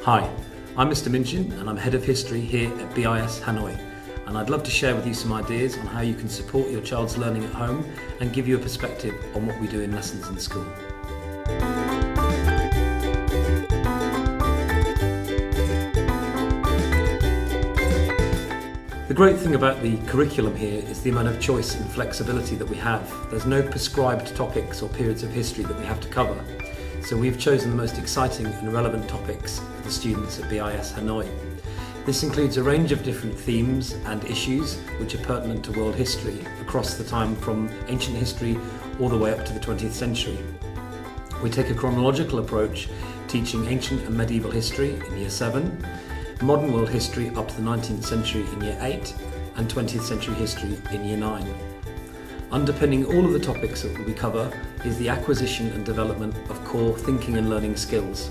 Hi, I'm Mr. Minchin and I'm Head of History here at BIS Hanoi, and I'd love to share with you some ideas on how you can support your child's learning at home and give you a perspective on what we do in lessons in school. The great thing about the curriculum here is the amount of choice and flexibility that we have. There's no prescribed topics or periods of history that we have to cover. So we've chosen the most exciting and relevant topics for the students at BIS Hanoi. This includes a range of different themes and issues which are pertinent to world history across the time from ancient history all the way up to the 20th century. We take a chronological approach, teaching ancient and medieval history in Year 7, modern world history up to the 19th century in Year 8, and 20th century history in Year 9. Underpinning all of the topics that we cover is the acquisition and development of core thinking and learning skills,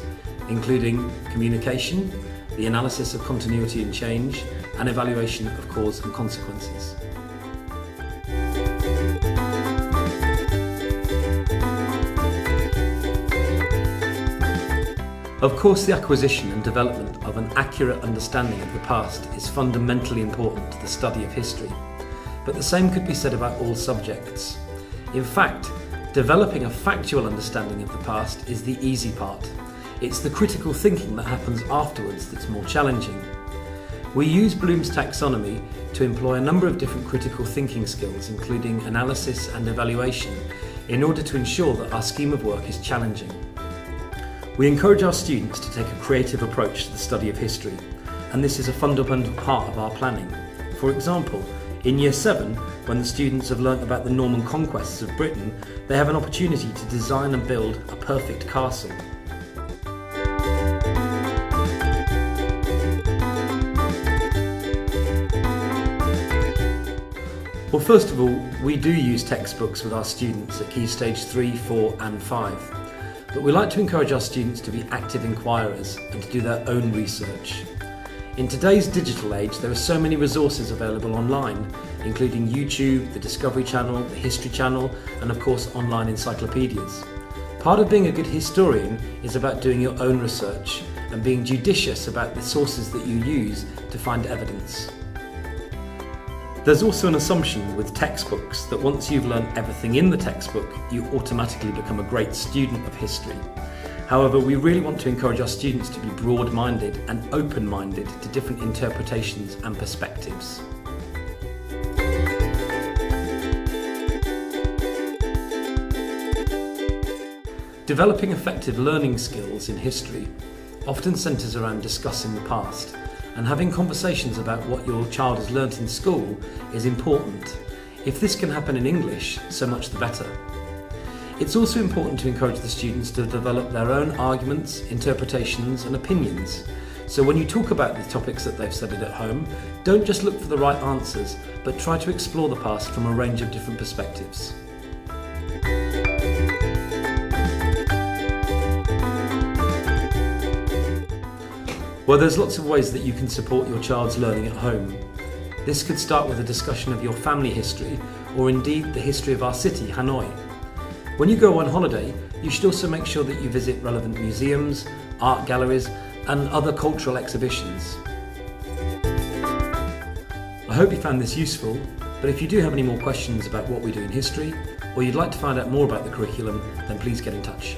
including communication, the analysis of continuity and change, and evaluation of cause and consequences. Of course, the acquisition and development of an accurate understanding of the past is fundamentally important to the study of history. But the same could be said about all subjects. In fact, developing a factual understanding of the past is the easy part. It's the critical thinking that happens afterwards that's more challenging. We use Bloom's taxonomy to employ a number of different critical thinking skills, including analysis and evaluation, in order to ensure that our scheme of work is challenging. We encourage our students to take a creative approach to the study of history, and this is a fundamental part of our planning. For example, in Year 7, when the students have learnt about the Norman conquests of Britain, they have an opportunity to design and build a perfect castle. Well, first of all, we do use textbooks with our students at Key Stage 3, 4 and 5. But we like to encourage our students to be active inquirers and to do their own research. In today's digital age, there are so many resources available online, including YouTube, the Discovery Channel, the History Channel, and of course online encyclopedias. Part of being a good historian is about doing your own research and being judicious about the sources that you use to find evidence. There's also an assumption with textbooks that once you've learned everything in the textbook, you automatically become a great student of history. However, we really want to encourage our students to be broad-minded and open-minded to different interpretations and perspectives. Developing effective learning skills in history often centres around discussing the past, and having conversations about what your child has learnt in school is important. If this can happen in English, so much the better. It's also important to encourage the students to develop their own arguments, interpretations and opinions. So when you talk about the topics that they've studied at home, don't just look for the right answers, but try to explore the past from a range of different perspectives. Well, there's lots of ways that you can support your child's learning at home. This could start with a discussion of your family history, or indeed the history of our city, Hanoi. When you go on holiday, you should also make sure that you visit relevant museums, art galleries, and other cultural exhibitions. I hope you found this useful, but if you do have any more questions about what we do in history, or you'd like to find out more about the curriculum, then please get in touch.